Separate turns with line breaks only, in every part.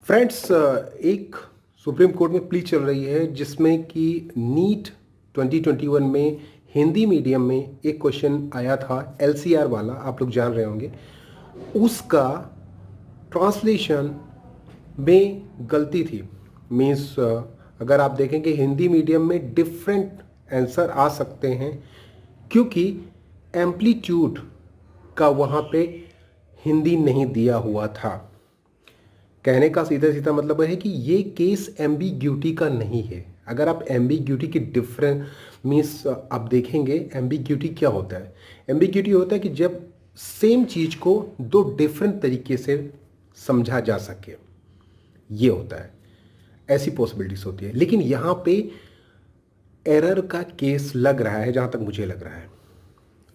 Friends, एक supreme court में plea चल रही है जिसमें कि नीट 2021 में हिंदी मीडियम में एक क्वेश्चन आया था एलसीआर वाला, आप लोग जान रहे होंगे। उसका ट्रांसलेशन में गलती थी। मीन्स अगर आप देखेंगे हिंदी मीडियम में डिफरेंट आंसर आ सकते हैं क्योंकि एम्पलीट्यूड का वहाँ पे हिंदी नहीं दिया हुआ था। कहने का सीधा सीधा मतलब है कि ये केस एम्बिग्यूटी का नहीं है। अगर आप एम्बिग्यूटी की डिफरेंस मीन्स आप देखेंगे, एम्बिग्यूटी क्या होता है? एम्बिग्यूटी होता है कि जब सेम चीज़ को दो डिफरेंट तरीके से समझा जा सके, ये होता है। ऐसी पॉसिबिलिटीज होती है, लेकिन यहाँ पे एरर का केस लग रहा है जहाँ तक मुझे लग रहा है।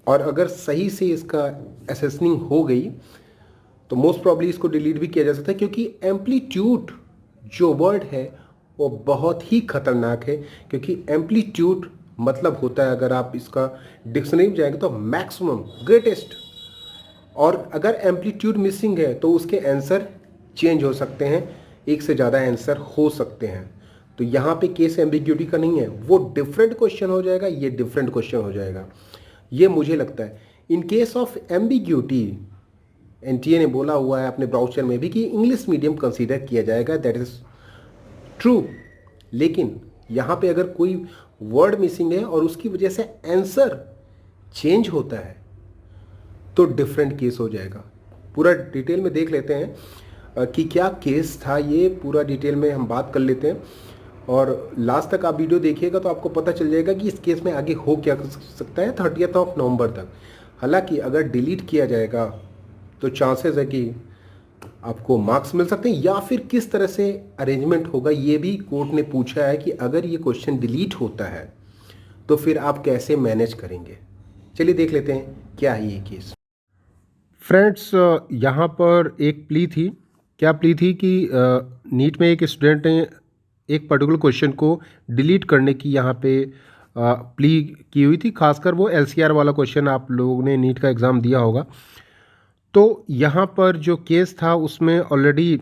और अगर सही से इसका असेसनिंग हो गई तो मोस्ट प्रॉब्ली इसको डिलीट भी किया जा सकता है, क्योंकि एम्पलीट्यूड जो वर्ड है वो बहुत ही खतरनाक है। क्योंकि एम्पलीट्यूड मतलब होता है, अगर आप इसका डिक्शनरी में जाएंगे तो मैक्सिमम, ग्रेटेस्ट। और अगर एम्पलीट्यूड मिसिंग है तो उसके आंसर चेंज हो सकते हैं, एक से ज़्यादा आंसर हो सकते हैं। तो यहाँ पे केस एम्बिग्यूटी का नहीं है, वो डिफरेंट क्वेश्चन हो जाएगा, ये डिफरेंट क्वेश्चन हो जाएगा, ये मुझे लगता है। In case of ambiguity NTA ने बोला हुआ है अपने ब्राउचर में भी कि इंग्लिश मीडियम कंसीडर किया जाएगा, दैट इज ट्रू। लेकिन यहाँ पे अगर कोई वर्ड मिसिंग है और उसकी वजह से आंसर चेंज होता है तो डिफरेंट केस हो जाएगा। पूरा डिटेल में देख लेते हैं कि क्या केस था, ये पूरा डिटेल में हम बात कर लेते हैं। और लास्ट तक आप वीडियो देखिएगा तो आपको पता चल जाएगा कि इस केस में आगे हो क्या सकता है 30 नवंबर तक। हालांकि अगर डिलीट किया जाएगा तो चांसेस है कि आपको मार्क्स मिल सकते हैं, या फिर किस तरह से अरेंजमेंट होगा ये भी कोर्ट ने पूछा है कि अगर ये क्वेश्चन डिलीट होता है तो फिर आप कैसे मैनेज करेंगे। चलिए देख लेते हैं क्या है ये केस। फ्रेंड्स, यहाँ पर एक प्ली थी। क्या प्ली थी कि नीट में एक स्टूडेंट ने एक पर्टिकुलर क्वेश्चन को डिलीट करने की यहाँ पे प्ली की हुई थी। खासकर वो एलसीआर वाला क्वेश्चन, आप लोगों ने नीट का एग्ज़ाम दिया होगा। तो यहाँ पर जो केस था उसमें ऑलरेडी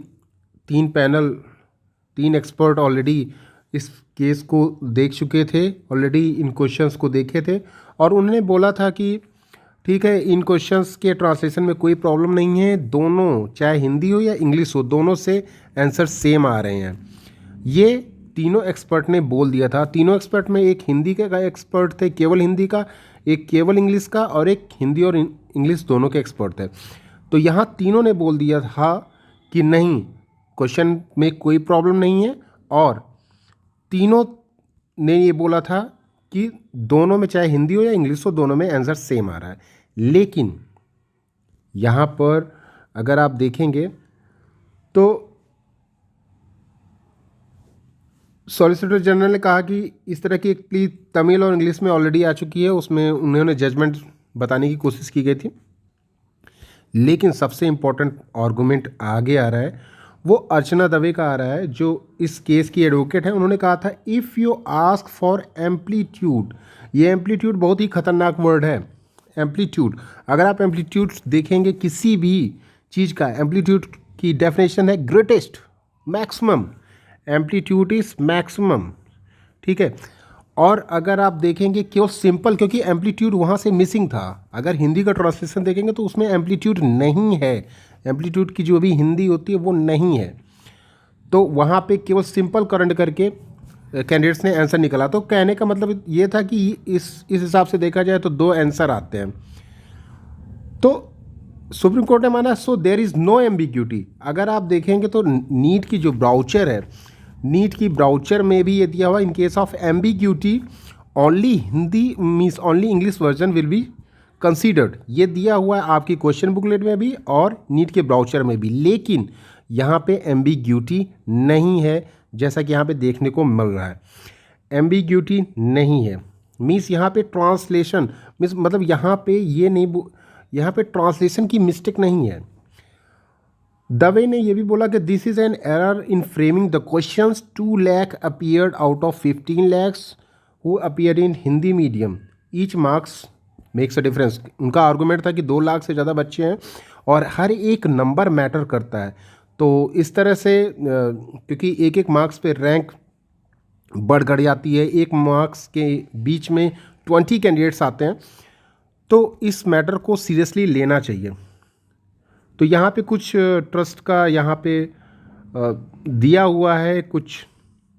3 एक्सपर्ट ऑलरेडी इस केस को देख चुके थे, ऑलरेडी इन क्वेश्चंस को देखे थे, और उन्होंने बोला था कि ठीक है, इन क्वेश्चंस के ट्रांसलेशन में कोई प्रॉब्लम नहीं है, दोनों चाहे हिंदी हो या इंग्लिश हो, दोनों से आंसर सेम आ रहे हैं। ये तीनों एक्सपर्ट ने बोल दिया था। तीनों एक्सपर्ट में एक हिंदी का एक्सपर्ट थे, केवल हिंदी का, एक केवल इंग्लिश का, और एक हिंदी और इंग्लिश दोनों के एक्सपर्ट थे। तो यहाँ तीनों ने बोल दिया था कि नहीं, क्वेश्चन में कोई प्रॉब्लम नहीं है, और तीनों ने ये बोला था कि दोनों में चाहे हिंदी हो या इंग्लिश हो, दोनों में आंसर सेम आ रहा है। लेकिन यहाँ पर अगर आप देखेंगे तो सॉलिसिटर जनरल ने कहा कि इस तरह की एक प्ली तमिल और इंग्लिश में ऑलरेडी आ चुकी है, उसमें उन्होंने जजमेंट बताने की कोशिश की गई थी। लेकिन सबसे इम्पोर्टेंट आर्गूमेंट आगे आ रहा है, वो अर्चना दवे का आ रहा है, जो इस केस की एडवोकेट है। उन्होंने कहा था if you ask for amplitude, ये एम्पलीट्यूड बहुत ही खतरनाक वर्ड है। एम्पलीट्यूड, अगर आप एम्पलीट्यूड देखेंगे किसी भी चीज़ का, एम्पलीट्यूड की डेफिनेशन है greatest, maximum. Amplitude is maximum, ठीक है। और अगर आप देखेंगे केवल सिंपल, क्योंकि एम्पलीट्यूड वहाँ से मिसिंग था। अगर हिंदी का ट्रांसलेशन देखेंगे तो उसमें एम्पलीट्यूड नहीं है, एम्पलीट्यूड की जो भी हिंदी होती है वो नहीं है। तो वहाँ पे केवल सिंपल करंट करके कैंडिडेट्स ने आंसर निकाला। तो कहने का मतलब ये था कि इस हिसाब से देखा जाए तो 2 आंसर आते हैं। तो सुप्रीम कोर्ट ने माना so there is no ambiguity. अगर आप देखेंगे तो नीट की जो ब्राउचर है, नीट की ब्राउचर में भी ये दिया हुआ, in case of ambiguity only Hindi means only English version will be considered. ये दिया हुआ है आपकी क्वेश्चन बुकलेट में भी और नीट के ब्राउचर में भी। लेकिन यहाँ पे एम्बिग्यूटी नहीं है, जैसा कि यहाँ पे देखने को मिल रहा है। एम्बिग्यूटी नहीं है मीन्स यहाँ पे ट्रांसलेशन मीन्स मतलब यहाँ पे ये नहीं, यहाँ पे ट्रांसलेशन की मिस्टेक नहीं है। दवे ने यह भी बोला कि this is an error in framing the questions. 2 lakh appeared out of 15 lakhs who appear in Hindi medium, each marks makes a difference. उनका आर्गूमेंट था कि 2 लाख से ज़्यादा बच्चे हैं और हर एक नंबर मैटर करता है। तो इस तरह से क्योंकि एक एक मार्क्स पे रैंक बढ़ घट जाती है, एक मार्क्स के बीच में 20 कैंडिडेट्स आते हैं, तो इस मैटर को सीरियसली लेना चाहिए। तो यहाँ पे कुछ ट्रस्ट का यहाँ पे दिया हुआ है कुछ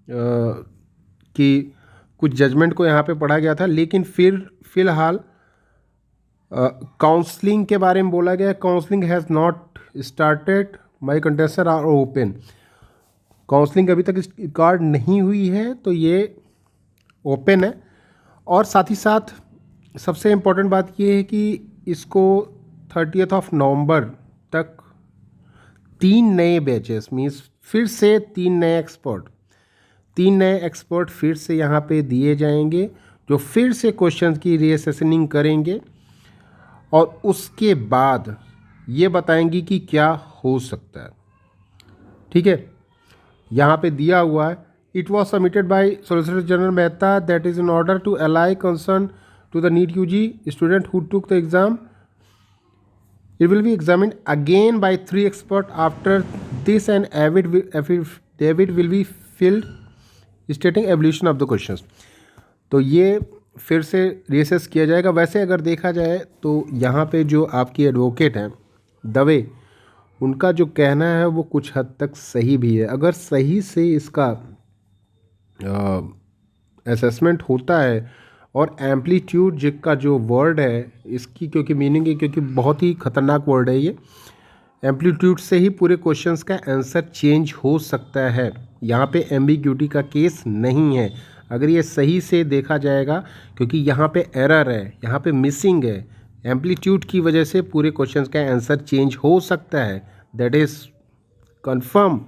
कि कुछ जजमेंट को यहाँ पे पढ़ा गया था, लेकिन फिर फ़िलहाल काउंसलिंग के बारे में बोला गया है। Counselling has not started, my contestant are open. Counselling अभी तक कार्ड नहीं हुई है, तो ये ओपन है। और साथ ही साथ सबसे इम्पोर्टेंट बात ये है कि इसको 30 नवंबर तक 3 नए बैचेस मीन्स फिर से 3 नए एक्सपर्ट फिर से यहाँ पे दिए जाएंगे, जो फिर से क्वेश्चंस की रीअसेसनिंग करेंगे और उसके बाद ये बताएंगे कि क्या हो सकता है। ठीक है, यहाँ पे दिया हुआ है, it was submitted by solicitor general Mehta that is in order to allay concern to the NEET UG student who took the exam. It will be examined again by 3 experts. After this, an affidavit will be filled stating evolution of the questions. तो ये फिर से recess किया जाएगा। वैसे अगर देखा जाए तो यहाँ पे जो आपकी एडवोकेट हैं दवे, उनका जो कहना है वो कुछ हद तक सही भी है। अगर सही से इसका असेसमेंट होता है और एम्पलीट्यूड का जो वर्ड है इसकी, क्योंकि मीनिंग है, क्योंकि बहुत ही ख़तरनाक वर्ड है ये, एम्पलीट्यूड से ही पूरे क्वेश्चंस का आंसर चेंज हो सकता है। यहाँ पे एम्बिग्यूटी का केस नहीं है अगर ये सही से देखा जाएगा, क्योंकि यहाँ पे एरर है, यहाँ पे मिसिंग है, एम्पलीट्यूड की वजह से पूरे क्वेश्चंस का आंसर चेंज हो सकता है, दैट इज़ कन्फर्म।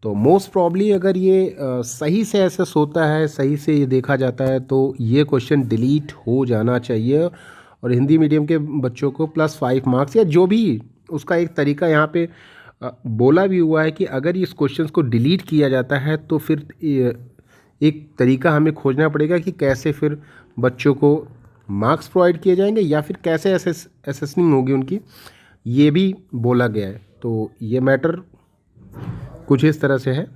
तो मोस्ट प्रॉब्ली अगर ये सही से एसेस होता है, सही से ये देखा जाता है, तो ये क्वेश्चन डिलीट हो जाना चाहिए और हिंदी मीडियम के बच्चों को +5 मार्क्स या जो भी उसका एक तरीका यहाँ पे बोला भी हुआ है कि अगर इस क्वेश्चन को डिलीट किया जाता है तो फिर एक तरीका हमें खोजना पड़ेगा कि कैसे फिर बच्चों को मार्क्स प्रोवाइड किए जाएंगे या फिर कैसे असेसनिंग होगी उनकी, ये भी बोला गया है। तो ये मैटर कुछ इस तरह से है।